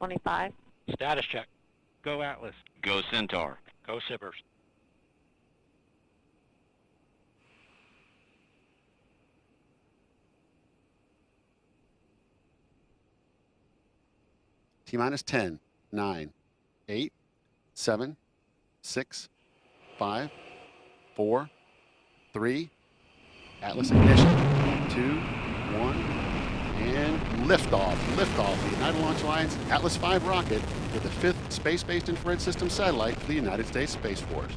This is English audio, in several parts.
25. Status check. Go Atlas. Go Centaur. Go Sibbers. T-minus 10, 9, 8, 7, 6, 5, 4, 3, Atlas ignition, 2, 1, and liftoff. Liftoff, the United Launch Alliance Atlas V rocket with the 5th space-based infrared system satellite for the United States Space Force.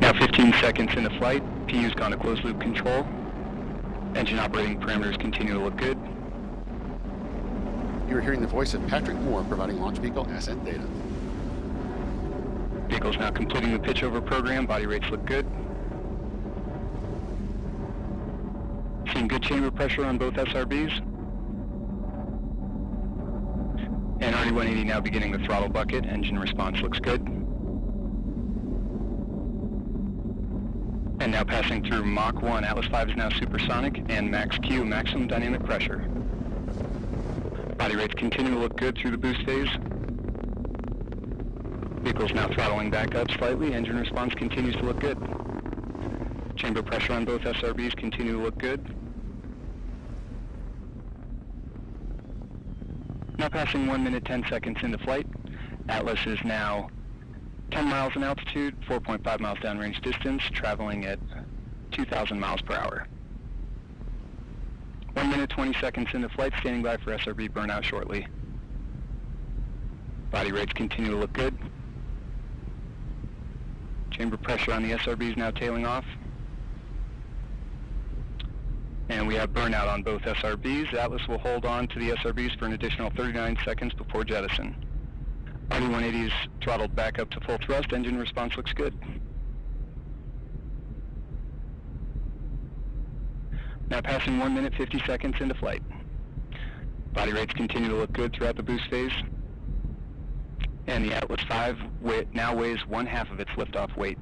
Now 15 seconds into flight. PU's gone to closed loop control. Engine operating parameters continue to look good. You are hearing the voice of Patrick Moore providing launch vehicle ascent data. Vehicle's now completing the pitch over program. Body rates look good. Seeing good chamber pressure on both SRBs. And RD-180 now beginning the throttle bucket. Engine response looks good. And now passing through Mach 1, Atlas V is now supersonic, and Max Q, maximum dynamic pressure. Body rates continue to look good through the boost phase. Vehicle's now throttling back up slightly. Engine response continues to look good. Chamber pressure on both SRBs continue to look good. Now passing 1 minute 10 seconds into flight. Atlas is now 10 miles in altitude, 4.5 miles downrange distance, traveling at 2,000 miles per hour. 1 minute 20 seconds into flight, standing by for SRB burnout shortly. Body rates continue to look good. Chamber pressure on the SRB is now tailing off. And we have burnout on both SRBs. Atlas will hold on to the SRBs for an additional 39 seconds before jettison. RD-180 is throttled back up to full thrust. Engine response looks good. Now passing 1 minute 50 seconds into flight. Body rates continue to look good throughout the boost phase. And the Atlas V now weighs 1/2 of its liftoff weight.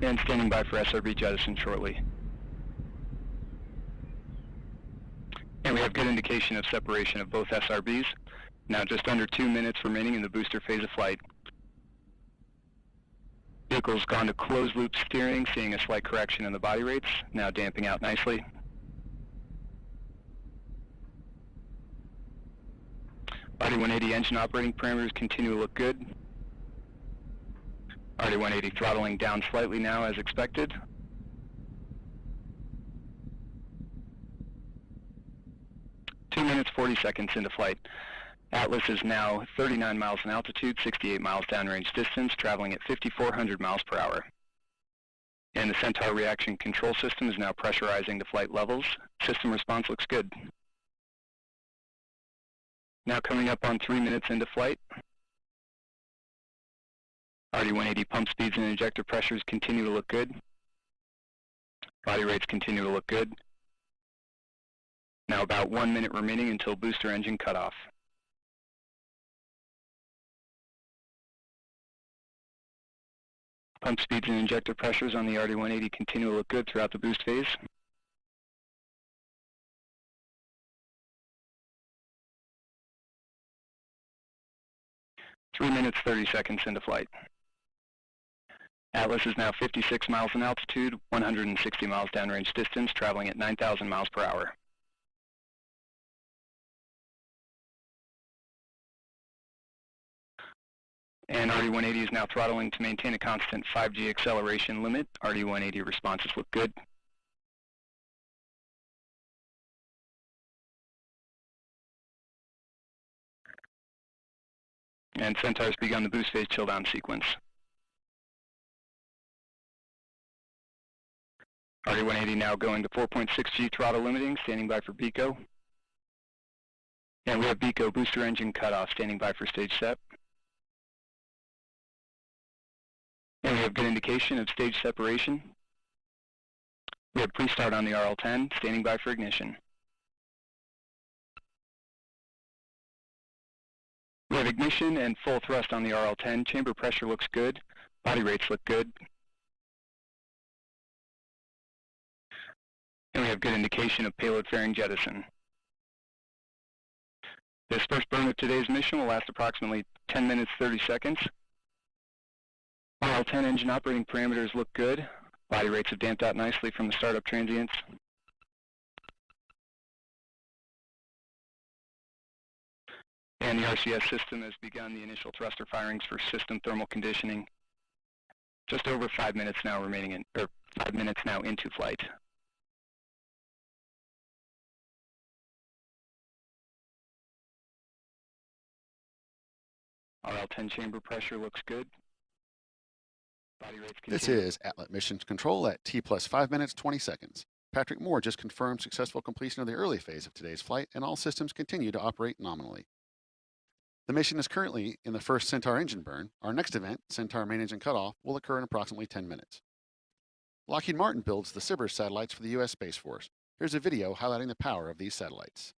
And standing by for SRB jettison shortly. And we have good indication of separation of both SRBs. Now just under 2 minutes remaining in the booster phase of flight. Vehicle's gone to closed loop steering, seeing a slight correction in the body rates, now damping out nicely. RD-180 engine operating parameters continue to look good. RD-180 throttling down slightly now as expected. Two minutes 40 seconds into flight. Atlas is now 39 miles in altitude, 68 miles downrange distance, traveling at 5,400 miles per hour. And the Centaur reaction control system is now pressurizing to flight levels. System response looks good. Now coming up on 3 minutes into flight. RD-180 pump speeds and injector pressures continue to look good. Body rates continue to look good. Now about 1 minute remaining until booster engine cutoff. Pump speeds and injector pressures on the RD-180 continue to look good throughout the boost phase. Three minutes 30 seconds into flight. Atlas is now 56 miles in altitude, 160 miles downrange distance, traveling at 9,000 miles per hour. And RD-180 is now throttling to maintain a constant 5G acceleration limit. RD-180 responses look good. And Centaur's begun the boost phase chill down sequence. RD-180 now going to 4.6G throttle limiting, standing by for BECO. And we have BECO booster engine cutoff, standing by for stage set. And we have good indication of stage separation. We have pre-start on the RL-10, standing by for ignition. We have ignition and full thrust on the RL-10. Chamber pressure looks good. Body rates look good. And we have good indication of payload fairing jettison. This first burn of today's mission will last approximately 10 minutes, 30 seconds. RL-10 engine operating parameters look good. Body rates have damped out nicely from the startup transients. And the RCS system has begun the initial thruster firings for system thermal conditioning. Just over 5 minutes now remaining 5 minutes now into flight. RL-10 chamber pressure looks good. Body rates continue. This is Atlas Mission Control at T plus 5 minutes, 20 seconds. Patrick Moore just confirmed successful completion of the early phase of today's flight, and all systems continue to operate nominally. The mission is currently in the first Centaur engine burn. Our next event, Centaur main engine cutoff, will occur in approximately 10 minutes. Lockheed Martin builds the SBIRS satellites for the U.S. Space Force. Here's a video highlighting the power of these satellites.